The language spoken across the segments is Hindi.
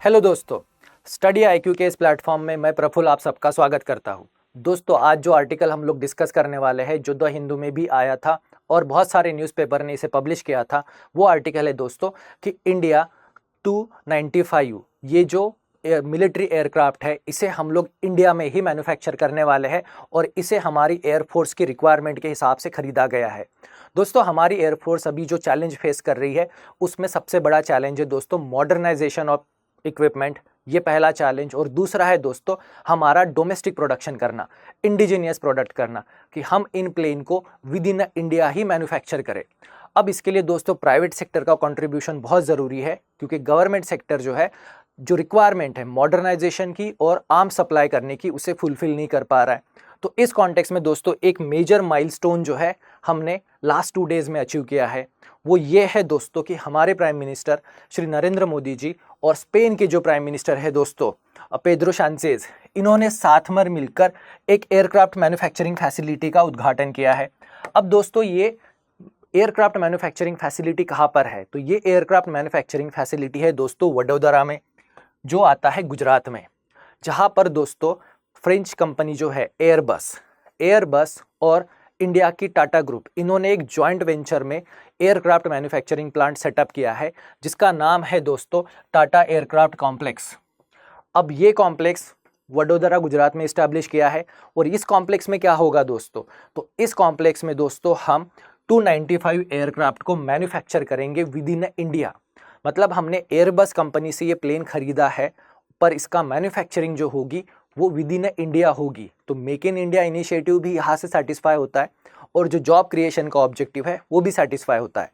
हेलो दोस्तों, स्टडी आईक्यू के इस प्लेटफॉर्म में मैं प्रफुल्ल आप सबका स्वागत करता हूं। दोस्तों, आज जो आर्टिकल हम लोग डिस्कस करने वाले हैं जो द हिंदू में भी आया था और बहुत सारे न्यूज़पेपर ने इसे पब्लिश किया था, वो आर्टिकल है दोस्तों कि इंडिया 295 ये जो मिलिट्री एयरक्राफ्ट है इसे हम लोग इंडिया में ही मैन्युफैक्चर करने वाले हैं और इसे हमारी एयरफोर्स की रिक्वायरमेंट के हिसाब से खरीदा गया है। दोस्तों, हमारी एयरफोर्स अभी जो चैलेंज फेस कर रही है उसमें सबसे बड़ा चैलेंज है दोस्तों मॉडर्नाइजेशन ऑफ इक्विपमेंट। ये पहला चैलेंज। और दूसरा है दोस्तों हमारा डोमेस्टिक प्रोडक्शन करना, इंडिजीनियस प्रोडक्ट करना, कि हम इन प्लेन को with in India he manufacture करें। अब इसके लिए दोस्तों प्राइवेट सेक्टर का कंट्रीब्यूशन बहुत ज़रूरी है, क्योंकि गवर्नमेंट सेक्टर जो है जो रिक्वायरमेंट है मॉडर्नाइजेशन की और आर्म्स सप्लाई करने की उसे फुलफिल नहीं कर पा रहा है। तो इस कॉन्टेक्स्ट में दोस्तों एक मेजर माइलस्टोन जो है हमने लास्ट 2 डेज़ में अचीव किया है, वो ये है दोस्तों कि हमारे प्राइम मिनिस्टर श्री नरेंद्र मोदी जी और स्पेन के जो प्राइम मिनिस्टर है दोस्तों पेड्रो सांचेज, इन्होंने साथ में मिलकर एक एयरक्राफ्ट मैन्युफैक्चरिंग फैसिलिटी का उद्घाटन किया है। अब दोस्तों ये एयरक्राफ्ट मैन्युफैक्चरिंग फैसिलिटी कहाँ पर है? तो ये एयरक्राफ्ट मैन्युफैक्चरिंग फैसिलिटी है दोस्तों वडोदरा में, जो आता है गुजरात में, जहाँ पर दोस्तों फ्रेंच कंपनी जो है एयरबस और इंडिया की टाटा ग्रुप, इन्होंने एक जॉइंट वेंचर में एयरक्राफ्ट मैन्युफैक्चरिंग प्लांट सेटअप किया है जिसका नाम है दोस्तों टाटा एयरक्राफ्ट कॉम्प्लेक्स। अब ये कॉम्प्लेक्स वडोदरा गुजरात में इस्टेब्लिश किया है और इस कॉम्प्लेक्स में क्या होगा दोस्तों? तो इस कॉम्प्लेक्स में दोस्तों हम 295 एयरक्राफ्ट को मैन्युफैक्चर करेंगे विद इन इंडिया। मतलब हमने एयरबस कंपनी से ये प्लेन खरीदा है, पर इसका मैन्युफैक्चरिंग जो होगी वो विद इन इंडिया होगी। तो मेक इन इंडिया इनिशिएटिव भी यहाँ से सेटिस्फाई होता है और जो जॉब क्रिएशन का ऑब्जेक्टिव है वो भी सेटिस्फाई होता है।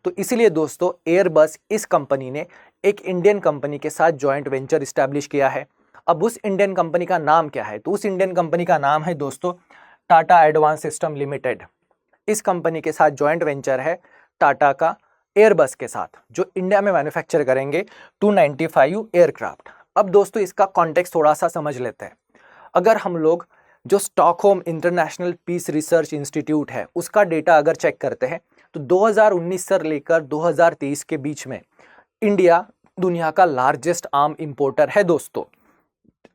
तो इसलिए दोस्तों एयरबस इस कंपनी ने एक इंडियन कंपनी के साथ जॉइंट वेंचर इस्टेब्लिश किया है। अब उस इंडियन कंपनी का नाम क्या है? तो उस इंडियन कंपनी का नाम है दोस्तों टाटा एडवांस सिस्टम लिमिटेड। इस कंपनी के साथ जॉइंट वेंचर है टाटा का एयरबस के साथ, जो इंडिया में मैन्युफैक्चर करेंगे 295 एयरक्राफ्ट। अब दोस्तों इसका कॉन्टेक्स्ट थोड़ा सा समझ लेते हैं। अगर हम लोग जो Stockholm International Peace Research Institute है उसका डेटा अगर चेक करते हैं तो 2019 से लेकर 2023 के बीच में इंडिया दुनिया का लार्जेस्ट आर्म इंपोर्टर है दोस्तों।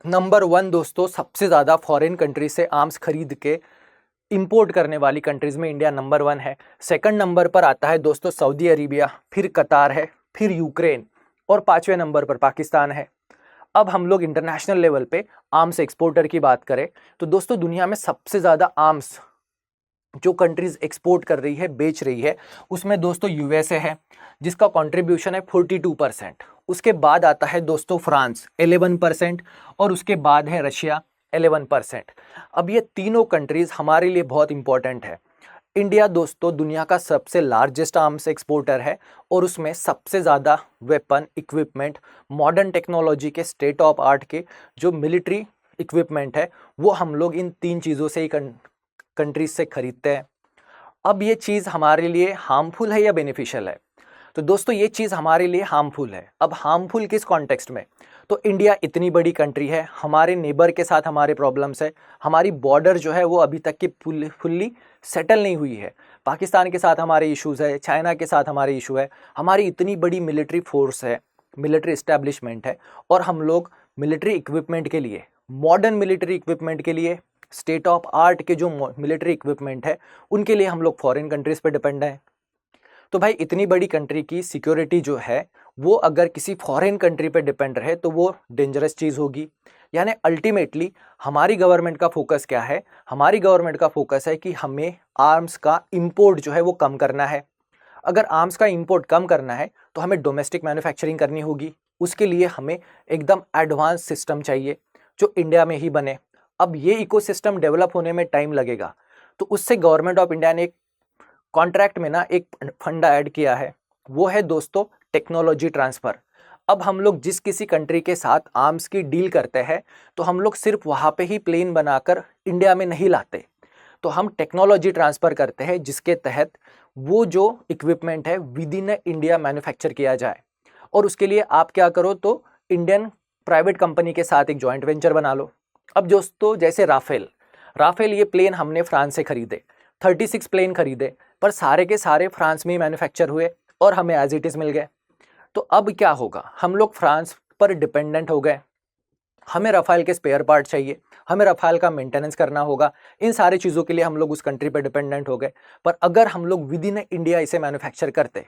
नंबर 1 दोस्तों, सबसे ज़्यादा फॉरेन कंट्री से आर्म्स खरीद के इंपोर्ट करने वाली कंट्रीज़ में इंडिया नंबर 1 है। सेकंड नंबर पर आता है दोस्तों सऊदी अरेबिया, फिर कतार है, फिर यूक्रेन और 5वें नंबर पर पाकिस्तान है। अब हम लोग इंटरनेशनल लेवल पे आर्म्स एक्सपोर्टर की बात करें तो दोस्तों दुनिया में सबसे ज़्यादा आर्म्स जो कंट्रीज एक्सपोर्ट कर रही है, बेच रही है, उसमें दोस्तों यूएसए है जिसका कंट्रीब्यूशन है 42%। उसके बाद आता है दोस्तों फ्रांस 11% और उसके बाद है रशिया 11%। अब ये तीनों कंट्रीज हमारे लिए बहुत इंपॉर्टेंट है। इंडिया दोस्तों दुनिया का सबसे लार्जेस्ट आर्म्स एक्सपोर्टर है और उसमें सबसे ज़्यादा वेपन इक्विपमेंट, मॉडर्न टेक्नोलॉजी के, स्टेट ऑफ आर्ट के जो मिलिट्री इक्विपमेंट है वो हम लोग इन 3 चीज़ों से ही कंट्रीज से खरीदते हैं। अब ये चीज़ हमारे लिए हार्मफुल है या बेनिफिशियल है? तो दोस्तों ये चीज़ हमारे लिए हार्मफुल है। अब हार्मफुल किस कॉन्टेक्स्ट में? तो इंडिया इतनी बड़ी कंट्री है, हमारे नेबर के साथ हमारे प्रॉब्लम्स है, हमारी बॉर्डर जो है वो अभी तक की फुल्ली सेटल नहीं हुई है, पाकिस्तान के साथ हमारे इश्यूज़ है, चाइना के साथ हमारे इशू है, हमारी इतनी बड़ी मिलिट्री फोर्स है, मिलिट्री इस्टेब्लिशमेंट है, और हम लोग मिलिट्री इक्विपमेंट के लिए, मॉडर्न मिलिट्री इक्विपमेंट के लिए, स्टेट ऑफ आर्ट के जो मिलिट्री इक्विपमेंट है उनके लिए हम लोग फॉरेन कंट्रीज़ पे डिपेंड हैं। तो भाई इतनी बड़ी कंट्री की सिक्योरिटी जो है वो अगर किसी फॉरेन कंट्री पे डिपेंड रहे तो वो डेंजरस चीज़ होगी। यानी अल्टीमेटली हमारी गवर्नमेंट का फोकस क्या है? हमारी गवर्नमेंट का फोकस है कि हमें आर्म्स का इंपोर्ट जो है वो कम करना है। अगर आर्म्स का इंपोर्ट कम करना है तो हमें डोमेस्टिक मैन्युफैक्चरिंग करनी होगी। उसके लिए हमें एकदम एडवांस सिस्टम चाहिए जो इंडिया में ही बने। अब ये इकोसिस्टम डेवलप होने में टाइम लगेगा, तो उससे गवर्नमेंट ऑफ इंडिया ने एक कॉन्ट्रैक्ट में ना एक फंडा ऐड किया है, वो है दोस्तों टेक्नोलॉजी ट्रांसफ़र। अब हम लोग जिस किसी कंट्री के साथ आर्म्स की डील करते हैं तो हम लोग सिर्फ वहाँ पे ही प्लेन बनाकर इंडिया में नहीं लाते, तो हम टेक्नोलॉजी ट्रांसफ़र करते हैं जिसके तहत वो जो इक्विपमेंट है विद इन इंडिया मैन्युफैक्चर किया जाए। और उसके लिए आप क्या करो, तो इंडियन प्राइवेट कंपनी के साथ एक जॉइंट वेंचर बना लो। अब दोस्तों जैसे राफेल ये प्लेन हमने फ्रांस से खरीदे, 36 प्लेन खरीदे, पर सारे के सारे फ्रांस में ही मैन्युफैक्चर हुए और हमें एज इट इज़ मिल गए। तो अब क्या होगा? हम लोग फ्रांस पर डिपेंडेंट हो गए, हमें रफाल के स्पेयर पार्ट चाहिए, हमें रफाल का मेंटेनेंस करना होगा, इन सारी चीज़ों के लिए हम लोग उस कंट्री पर डिपेंडेंट हो गए। पर अगर हम लोग विद इन इंडिया इसे मैन्युफैक्चर करते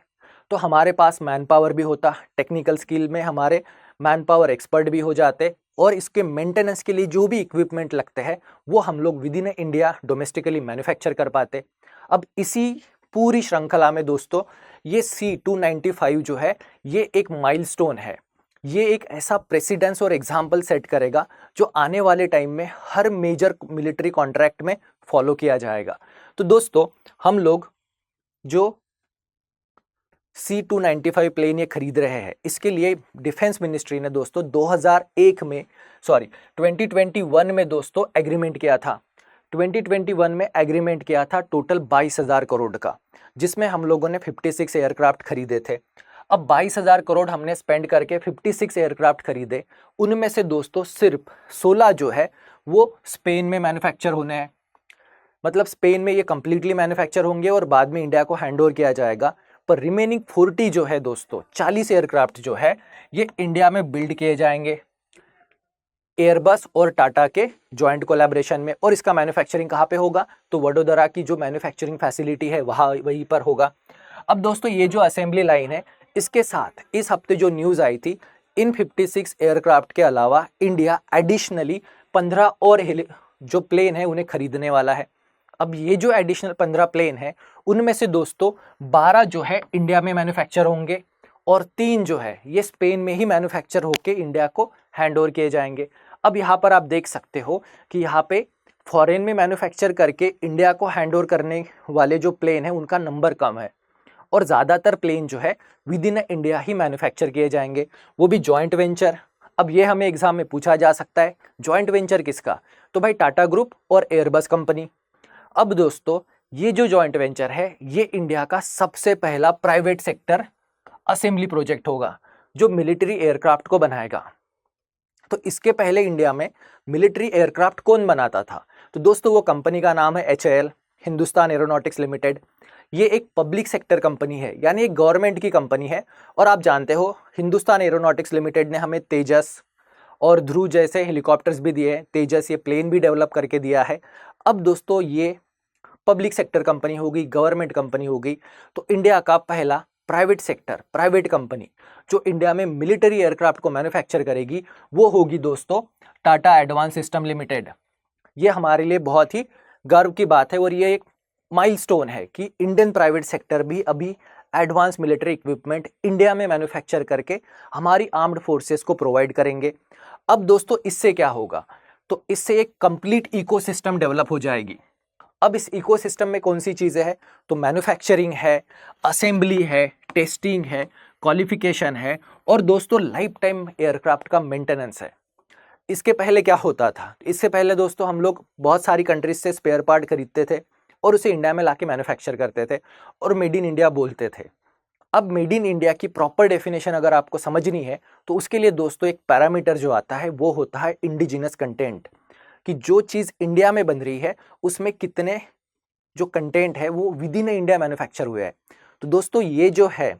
तो हमारे पास मैन पावर भी होता, टेक्निकल स्किल में हमारे मैन पावर एक्सपर्ट भी हो जाते, और इसके मेंटेनेंस के लिए जो भी इक्विपमेंट लगते हैं वो हम लोग with in India domestically manufacture कर पाते। अब इसी पूरी श्रृंखला में दोस्तों ये C295 जो है ये एक माइलस्टोन है, ये एक ऐसा प्रेसिडेंस और एग्जाम्पल सेट करेगा जो आने वाले टाइम में हर मेजर मिलिट्री कॉन्ट्रैक्ट में फॉलो किया जाएगा। तो दोस्तों हम लोग जो C295 प्लेन ये खरीद रहे हैं, इसके लिए डिफेंस मिनिस्ट्री ने दोस्तों 2021 में दोस्तों एग्रीमेंट किया था। 2021 में एग्रीमेंट किया था टोटल 22,000 करोड़ का, जिसमें हम लोगों ने 56 एयरक्राफ्ट खरीदे थे। अब 22,000 करोड़ हमने स्पेंड करके 56 एयरक्राफ्ट खरीदे, उनमें से दोस्तों सिर्फ 16 जो है वो स्पेन में मैन्युफैक्चर होने हैं, मतलब स्पेन में ये कंप्लीटली मैन्युफैक्चर होंगे और बाद में इंडिया को हैंड ओवर किया जाएगा। पर रिमेनिंग 40 जो है दोस्तों 40 एयरक्राफ्ट जो है ये इंडिया में बिल्ड किए जाएंगे एयरबस और टाटा के जॉइंट कोलैबोरेशन में। और इसका मैन्युफैक्चरिंग कहाँ पे होगा, तो वडोदरा की जो मैन्युफैक्चरिंग फैसिलिटी है वहीं पर होगा। अब दोस्तों ये जो असेंबली लाइन है, इसके साथ इस हफ्ते जो न्यूज़ आई थी, इन 56 एयरक्राफ्ट के अलावा इंडिया एडिशनली 15 और जो प्लेन है उन्हें खरीदने वाला है। अब ये जो एडिशनल 15 प्लेन है उनमें से दोस्तों 12 जो है इंडिया में मैन्युफैक्चर होंगे और 3 जो है ये स्पेन में ही मैन्युफैक्चर होके इंडिया को हैंड ओवर किए जाएंगे। अब यहाँ पर आप देख सकते हो कि यहाँ पे फॉरेन में मैन्युफैक्चर करके इंडिया को हैंड ओवर करने वाले जो प्लेन है उनका नंबर कम है, और ज़्यादातर प्लेन जो है with in India he manufacture किए जाएंगे, वो भी जॉइंट वेंचर। अब ये हमें एग्जाम में पूछा जा सकता है, जॉइंट वेंचर किसका, तो भाई टाटा ग्रुप और एयरबस कंपनी। अब दोस्तों ये जो जॉइंट वेंचर है ये इंडिया का सबसे पहला प्राइवेट सेक्टर असेंबली प्रोजेक्ट होगा जो मिलिट्री एयरक्राफ्ट को बनाएगा। तो इसके पहले इंडिया में मिलिट्री एयरक्राफ्ट कौन बनाता था, तो दोस्तों वो कंपनी का नाम है HAL, हिंदुस्तान एरोनॉटिक्स लिमिटेड। ये एक पब्लिक सेक्टर कंपनी है, यानी एक गवर्नमेंट की कंपनी है। और आप जानते हो हिंदुस्तान एरोनॉटिक्स लिमिटेड ने हमें तेजस और ध्रुव जैसे हेलीकॉप्टर्स भी दिए हैं, तेजस ये प्लेन भी डेवलप करके दिया है। अब दोस्तों ये पब्लिक सेक्टर कंपनी होगी, गवर्नमेंट कंपनी होगी, तो इंडिया का पहला प्राइवेट सेक्टर प्राइवेट कंपनी जो इंडिया में मिलिट्री एयरक्राफ्ट को मैन्युफैक्चर करेगी वो होगी दोस्तों टाटा एडवांस सिस्टम लिमिटेड। ये हमारे लिए बहुत ही गर्व की बात है और ये एक माइलस्टोन है कि इंडियन प्राइवेट सेक्टर भी अभी एडवांस मिलिट्री इक्विपमेंट इंडिया में मैन्युफैक्चर करके हमारी आर्म्ड फोर्सेस को प्रोवाइड करेंगे। अब दोस्तों इससे क्या होगा, तो इससे एक कंप्लीट इकोसिस्टम डेवलप हो जाएगी। अब इस इकोसिस्टम में कौन सी चीज़ें हैं, तो मैन्युफैक्चरिंग है, असेंबली है, टेस्टिंग है, क्वालिफिकेशन है, और दोस्तों लाइफ टाइम एयरक्राफ्ट का मेंटेनेंस है। इसके पहले क्या होता था, इससे पहले दोस्तों हम लोग बहुत सारी कंट्रीज से स्पेयर पार्ट खरीदते थे और उसे इंडिया में लाके मैन्युफैक्चर करते थे और मेड इन इंडिया बोलते थे। अब मेड इन इंडिया की प्रॉपर डेफिनेशन अगर आपको समझनी है तो उसके लिए दोस्तों एक पैरामीटर जो आता है वो होता है इंडिजिनस कंटेंट, कि जो चीज़ इंडिया में बन रही है उसमें कितने जो कंटेंट है वो विद इन इंडिया मैन्युफैक्चर हुए हैं। तो दोस्तों ये जो है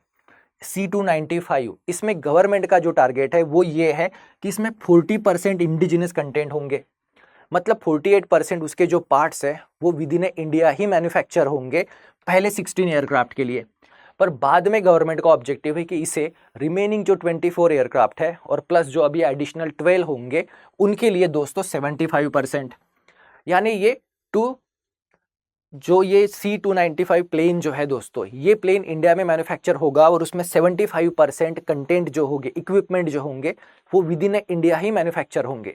C295 इसमें गवर्नमेंट का जो टारगेट है वो ये है कि इसमें 40% इंडिजिनस कंटेंट होंगे, मतलब 48% उसके जो पार्ट्स है वो with in India he manufacture होंगे पहले 16 एयरक्राफ्ट के लिए। पर बाद में गवर्नमेंट का ऑब्जेक्टिव है कि इसे रिमेनिंग जो 24 एयरक्राफ्ट है और प्लस जो अभी एडिशनल 12 होंगे उनके लिए दोस्तों 75%, यानी ये ये C295 प्लेन जो है दोस्तों ये प्लेन इंडिया में मैन्युफैक्चर होगा और उसमें 75% कंटेंट जो होंगे, इक्विपमेंट जो होंगे वो with in India he manufacture होंगे।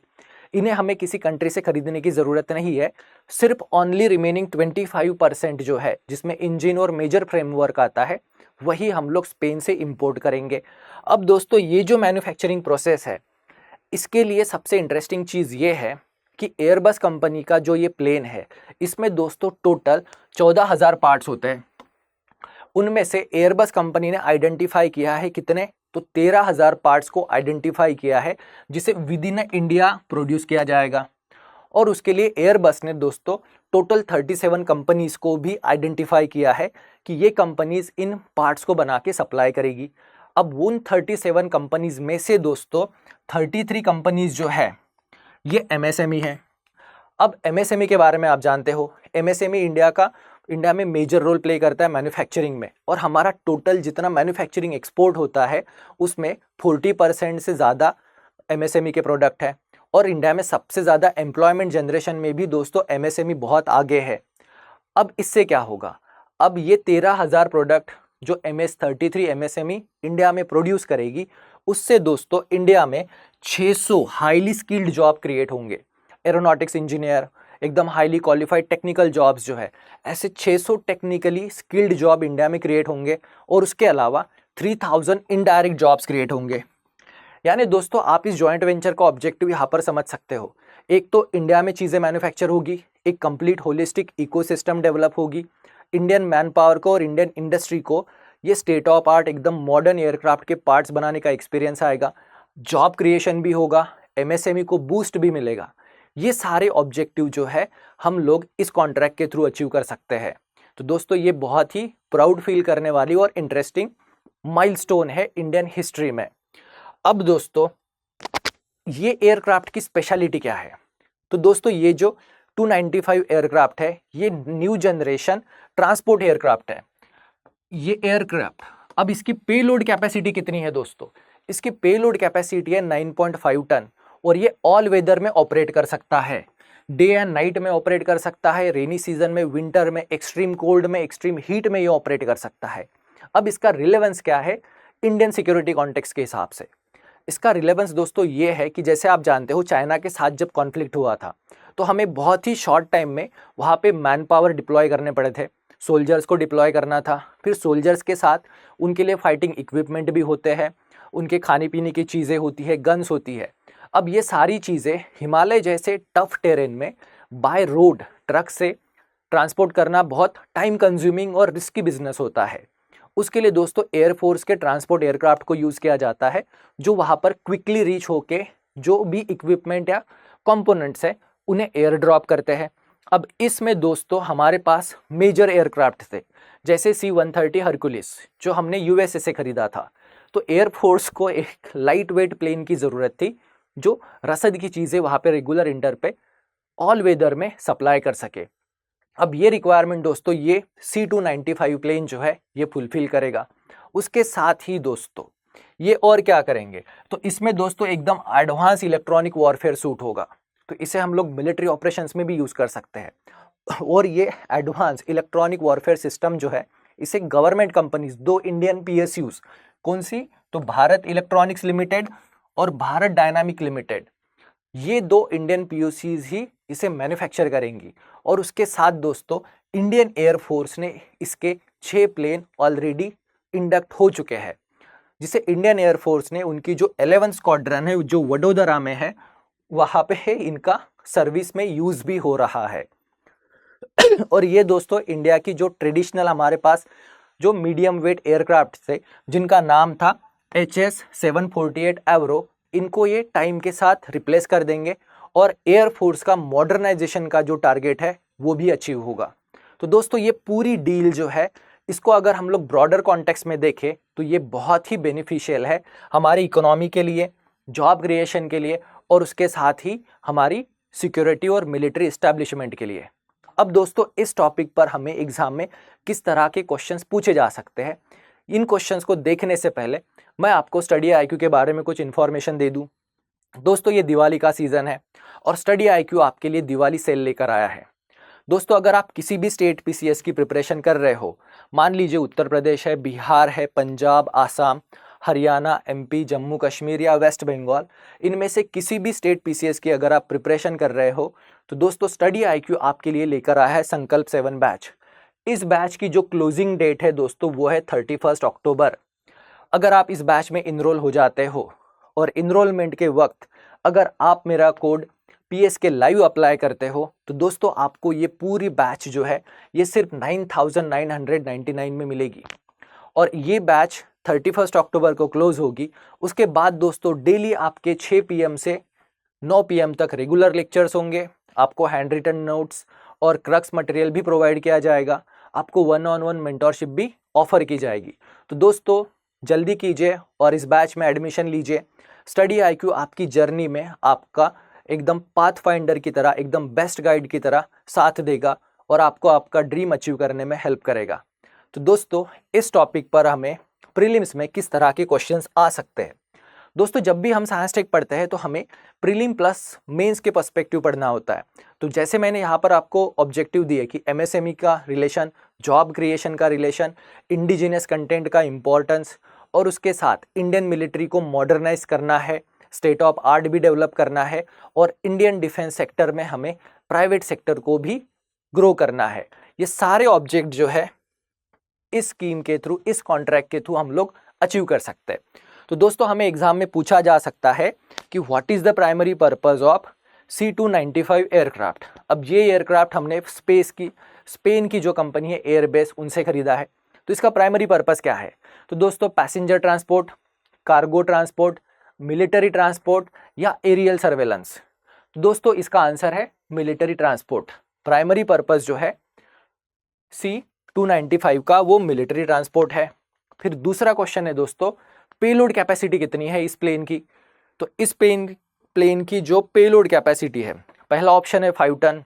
इन्हें हमें किसी कंट्री से खरीदने की ज़रूरत नहीं है, सिर्फ ओनली रिमेनिंग 25% जो है जिसमें इंजन और मेजर फ्रेमवर्क आता है वही हम लोग स्पेन से इंपोर्ट करेंगे। अब दोस्तों ये जो मैन्युफैक्चरिंग प्रोसेस है इसके लिए सबसे इंटरेस्टिंग चीज़ ये है कि एयरबस कंपनी का जो ये प्लेन है इसमें दोस्तों टोटल 14,000 पार्ट्स होते हैं। उनमें से एयरबस कंपनी ने आइडेंटिफाई किया है कितने, तो 13,000 पार्ट्स को आइडेंटिफाई किया है जिसे विद इन इंडिया प्रोड्यूस किया जाएगा। और उसके लिए एयरबस ने दोस्तों टोटल 37 कंपनीज को भी आइडेंटिफाई किया है कि ये कंपनीज इन पार्ट्स को बना के सप्लाई करेगी। अब उन 37 कंपनीज में से दोस्तों 33 कंपनीज जो है ये एमएसएमई है। अब एमएसएमई के बारे में आप जानते हो, एमएसएमई इंडिया में मेजर रोल प्ले करता है मैन्युफैक्चरिंग में, और हमारा टोटल जितना मैन्युफैक्चरिंग एक्सपोर्ट होता है उसमें 40% से ज़्यादा एमएसएमई के प्रोडक्ट है। और इंडिया में सबसे ज़्यादा एम्प्लॉयमेंट जनरेशन में भी दोस्तों एमएसएमई बहुत आगे है। अब इससे क्या होगा, अब ये 13,000 प्रोडक्ट जो MS33 एमएसएमई इंडिया में प्रोड्यूस करेगी, उससे दोस्तों इंडिया में 600 हाईली स्किल्ड जॉब क्रिएट होंगे। एरोनॉटिक्स इंजीनियर, एकदम हाईली क्वालिफाइड टेक्निकल जॉब्स जो है, ऐसे 600 टेक्निकली स्किल्ड जॉब इंडिया में क्रिएट होंगे। और उसके अलावा 3000 इनडायरेक्ट जॉब्स क्रिएट होंगे। यानी दोस्तों आप इस जॉइंट वेंचर का ऑब्जेक्टिव यहाँ पर समझ सकते हो। एक तो इंडिया में चीज़ें मैन्युफैक्चर होगी, एक कंप्लीट होलिस्टिक इकोसिस्टम डेवलप होगी, इंडियन मैन पावर को और इंडियन इंडस्ट्री को ये स्टेट ऑफ आर्ट एकदम मॉडर्न एयरक्राफ्ट के पार्ट्स बनाने का एक्सपीरियंस आएगा, जॉब क्रिएशन भी होगा, एमएसएमई को बूस्ट भी मिलेगा। ये सारे ऑब्जेक्टिव जो है हम लोग इस कॉन्ट्रैक्ट के थ्रू अचीव कर सकते हैं। तो दोस्तों ये बहुत ही प्राउड फील करने वाली और इंटरेस्टिंग माइलस्टोन है इंडियन हिस्ट्री में। अब दोस्तों ये एयरक्राफ्ट की स्पेशलिटी क्या है, तो दोस्तों ये जो 295 एयरक्राफ्ट है ये न्यू जनरेशन ट्रांसपोर्ट एयरक्राफ्ट है। ये एयरक्राफ्ट अब इसकी पेलोड कैपेसिटी कितनी है दोस्तों, इसकी पेलोड कैपेसिटी है 9.5 टन, और ये ऑल वेदर में ऑपरेट कर सकता है, डे एंड नाइट में ऑपरेट कर सकता है, रेनी सीजन में, विंटर में, एक्सट्रीम कोल्ड में, एक्सट्रीम हीट में ये ऑपरेट कर सकता है। अब इसका रिलेवेंस क्या है इंडियन सिक्योरिटी कॉन्टेक्स्ट के हिसाब से, इसका रिलेवेंस दोस्तों ये है कि जैसे आप जानते हो चाइना के साथ जब कॉन्फ्लिक्ट हुआ था तो हमें बहुत ही शॉर्ट टाइम में वहाँ पे मैन पावर डिप्लॉय करने पड़े थे, सोल्जर्स को डिप्लॉय करना था, फिर सोल्जर्स के साथ उनके लिए फाइटिंग इक्विपमेंट भी होते हैं, उनके खाने पीने की चीज़ें होती है, गन्स होती है। अब ये सारी चीज़ें हिमालय जैसे टफ टेरेन में बाय रोड ट्रक से ट्रांसपोर्ट करना बहुत टाइम कंज्यूमिंग और रिस्की बिजनेस होता है। उसके लिए दोस्तों एयरफोर्स के ट्रांसपोर्ट एयरक्राफ्ट को यूज़ किया जाता है, जो वहाँ पर क्विकली रीच होके जो भी इक्विपमेंट या कंपोनेंट्स है उन्हें एयर ड्रॉप करते हैं। अब इसमें दोस्तों हमारे पास मेजर एयरक्राफ्ट थे, जैसे C-130 हरकुलिस जो हमने यूएसए से खरीदा था। तो एयरफोर्स को एक लाइट वेट प्लेन की ज़रूरत थी जो रसद की चीज़ें वहाँ पे रेगुलर इंटर पे ऑल वेदर में सप्लाई कर सके। अब ये रिक्वायरमेंट दोस्तों ये C-295 प्लेन जो है ये फुलफिल करेगा। उसके साथ ही दोस्तों ये और क्या करेंगे, तो इसमें दोस्तों एकदम एडवांस इलेक्ट्रॉनिक वॉरफेयर सूट होगा, तो इसे हम लोग मिलिट्री ऑपरेशंस में भी यूज़ कर सकते हैं। और ये एडवांस इलेक्ट्रॉनिक वॉरफेयर सिस्टम जो है इसे गवर्नमेंट कंपनीज, दो इंडियन PSUs, कौन सी, तो भारत इलेक्ट्रॉनिक्स लिमिटेड और भारत डायनामिक लिमिटेड, ये दो इंडियन PSUs ही इसे मैन्युफैक्चर करेंगी। और उसके साथ दोस्तों इंडियन एयरफोर्स ने इसके 6 प्लेन ऑलरेडी इंडक्ट हो चुके हैं, जिसे इंडियन एयरफोर्स ने उनकी जो 11 स्क्वाड्रन है जो वडोदरा में है वहाँ पे है इनका सर्विस में यूज़ भी हो रहा है। और ये दोस्तों इंडिया की जो ट्रेडिशनल हमारे पास जो मीडियम वेट एयरक्राफ्ट थे जिनका नाम था HS-748 एवरो, इनको ये टाइम के साथ रिप्लेस कर देंगे और एयरफोर्स का मॉडर्नाइजेशन का जो टारगेट है वो भी अचीव होगा। तो दोस्तों ये पूरी डील जो है इसको अगर हम लोग ब्रॉडर कॉन्टेक्स्ट में देखें तो ये बहुत ही बेनिफिशियल है हमारी इकोनॉमी के लिए, जॉब क्रिएशन के लिए, और उसके साथ ही हमारी सिक्योरिटी और मिलिट्री इस्टेब्लिशमेंट के लिए। अब दोस्तों इस टॉपिक पर हमें एग्जाम में किस तरह के क्वेश्चंस पूछे जा सकते हैं, इन क्वेश्चंस को देखने से पहले मैं आपको स्टडी IQ के बारे में कुछ इन्फॉर्मेशन दे दूं। दोस्तों ये दिवाली का सीज़न है और स्टडी IQ आपके लिए दिवाली सेल लेकर आया है। दोस्तों अगर आप किसी भी स्टेट PCS की प्रिपरेशन कर रहे हो, मान लीजिए उत्तर प्रदेश है, बिहार है, पंजाब, आसाम, हरियाणा, MP, जम्मू कश्मीर या वेस्ट बंगाल, इनमें से किसी भी स्टेट PCS की अगर आप प्रिपरेशन कर रहे हो तो दोस्तों स्टडी IQ आपके लिए लेकर आया है संकल्प 7 बैच। इस बैच की जो क्लोजिंग डेट है दोस्तों वो है 31 अक्टूबर। अगर आप इस बैच में इनरोल हो जाते हो और इनरोलमेंट के वक्त अगर आप मेरा कोड PSK लाइव अप्लाई करते हो तो दोस्तों आपको ये पूरी बैच जो है ये सिर्फ 9,999 में मिलेगी। और ये बैच 31 अक्टूबर को क्लोज होगी। उसके बाद दोस्तों डेली आपके 6 PM से 9 PM तक रेगुलर लेक्चर्स होंगे, आपको हैंड रिटन नोट्स और क्रक्स मटेरियल भी प्रोवाइड किया जाएगा, आपको 1-on-1 मेंटोरशिप भी ऑफर की जाएगी। तो दोस्तों जल्दी कीजिए और इस बैच में एडमिशन लीजिए। स्टडी IQ आपकी जर्नी में आपका एकदम पाथ फाइंडर की तरह, एकदम बेस्ट गाइड की तरह साथ देगा और आपको आपका ड्रीम अचीव करने में हेल्प करेगा। तो दोस्तों, इस टॉपिक पर हमें प्रीलिम्स में किस तरह के क्वेश्चंस आ सकते हैं। दोस्तों, जब भी हम साइंस टेक पढ़ते हैं तो हमें प्रीलिम प्लस मेंस के पर्सपेक्टिव पढ़ना होता है। तो जैसे मैंने यहाँ पर आपको ऑब्जेक्टिव दिए कि MSME का रिलेशन, जॉब क्रिएशन का रिलेशन, इंडिजिनियस कंटेंट का इम्पोर्टेंस, और उसके साथ इंडियन मिलिट्री को मॉडर्नाइज करना है, स्टेट ऑफ आर्ट भी डेवलप करना है, और इंडियन डिफेंस सेक्टर में हमें प्राइवेट सेक्टर को भी ग्रो करना है। ये सारे ऑब्जेक्ट जो है इस स्कीम के थ्रू, इस कॉन्ट्रैक्ट के थ्रू हम लोग अचीव कर सकते हैं। तो दोस्तों, हमें एग्जाम में पूछा जा सकता है कि what is the primary purpose of C295 aircraft. अब ये एयरक्राफ्ट हमने स्पेन की जो कंपनी है एयरबेस, उनसे खरीदा है। तो इसका प्राइमरी पर्पस क्या है? तो दोस्तों, passenger transport, cargo transport, military transport या एरियल सर्वेलेंस। तो दोस्तों, इसका आंसर है मिलिट्री ट्रांसपोर्ट। प्राइमरी पर्पस जो है C295 का वो मिलिट्री ट्रांसपोर्ट है। फिर दूसरा क्वेश्चन है दोस्तों, पेलोड कैपेसिटी कितनी है इस प्लेन की? तो इस प्लेन की जो पेलोड कैपेसिटी है, पहला ऑप्शन है 5 टन,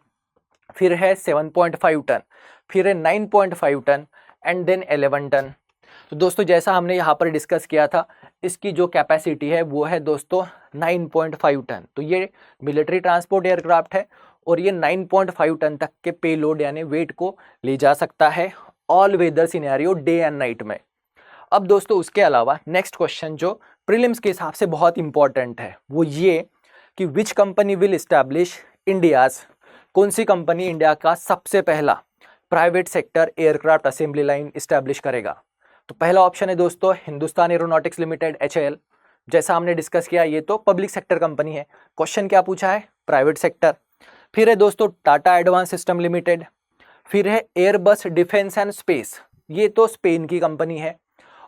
फिर है 7.5 टन, फिर है 9.5 टन एंड देन 11 टन। तो दोस्तों, जैसा हमने यहाँ पर डिस्कस किया था, इसकी जो कैपेसिटी है वो है दोस्तों 9.5 टन। तो ये मिलिट्री ट्रांसपोर्ट एयरक्राफ्ट है और ये 9.5 टन तक के पेलोड यानी वेट को ले जा सकता है all weather scenario, day and night में। अब दोस्तों, उसके अलावा नेक्स्ट क्वेश्चन जो प्रीलिम्स के हिसाब से बहुत इंपॉर्टेंट है वो ये कि which company will establish India's, कौन सी कंपनी इंडिया का सबसे पहला private sector aircraft assembly line establish करेगा? तो पहला ऑप्शन है दोस्तों हिंदुस्तान एरोनॉटिक्स लिमिटेड, HAL। जैसा हमने डिस्कस किया, ये तो पब्लिक सेक्टर कंपनी है। क्वेश्चन क्या पूछा है? Private sector. फिर है दोस्तों टाटा एडवांस सिस्टम लिमिटेड, फिर है एयरबस डिफेंस एंड स्पेस, ये तो स्पेन की कंपनी है,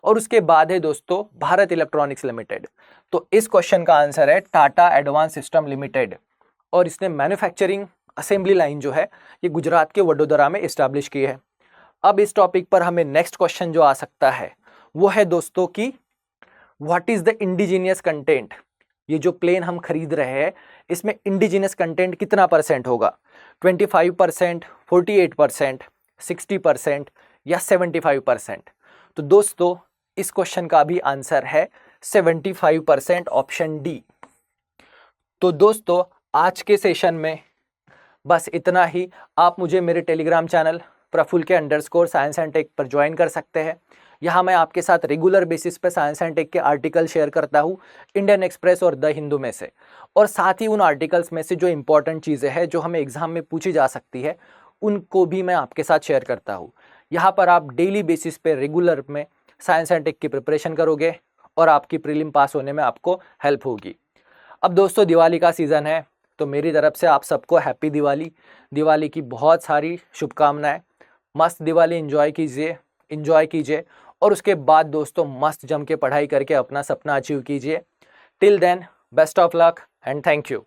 और उसके बाद है दोस्तों भारत इलेक्ट्रॉनिक्स लिमिटेड। तो इस क्वेश्चन का आंसर है टाटा एडवांस सिस्टम लिमिटेड, और इसने मैन्युफैक्चरिंग असेंबली लाइन जो है ये गुजरात के वडोदरा में इस्टेब्लिश की है। अब इस टॉपिक पर हमें नेक्स्ट क्वेश्चन जो आ सकता है वो है दोस्तों कि what is the indigenous content. ये जो प्लेन हम खरीद रहे हैं इसमें इंडिजीनियस कंटेंट कितना परसेंट होगा? 25%, 48%, 60% या 75%? तो दोस्तों, इस क्वेश्चन का भी आंसर है 75%, ऑप्शन डी। तो दोस्तों, आज के सेशन में बस इतना ही। आप मुझे मेरे टेलीग्राम चैनल प्रफुल के _साइंस एंड टेक पर ज्वाइन कर सकते हैं। यहाँ मैं आपके साथ रेगुलर बेसिस पे साइंस एंड टेक के आर्टिकल शेयर करता हूँ इंडियन एक्सप्रेस और द हिंदू में से, और साथ ही उन आर्टिकल्स में से जो इंपॉर्टेंट चीज़ें हैं जो हमें एग्जाम में पूछी जा सकती है उनको भी मैं आपके साथ शेयर करता हूँ। यहाँ पर आप डेली बेसिस पे रेगुलर में साइंस एंड टेक की प्रिपरेशन करोगे और आपकी प्रीलिम पास होने में आपको हेल्प होगी। अब दोस्तों, दिवाली का सीज़न है, तो मेरी तरफ से आप सबको हैप्पी दिवाली। दिवाली की बहुत सारी शुभकामनाएं। मस्त दिवाली एंजॉय कीजिए और उसके बाद दोस्तों मस्त जम के पढ़ाई करके अपना सपना अचीव कीजिए। Till then, best of luck and thank you.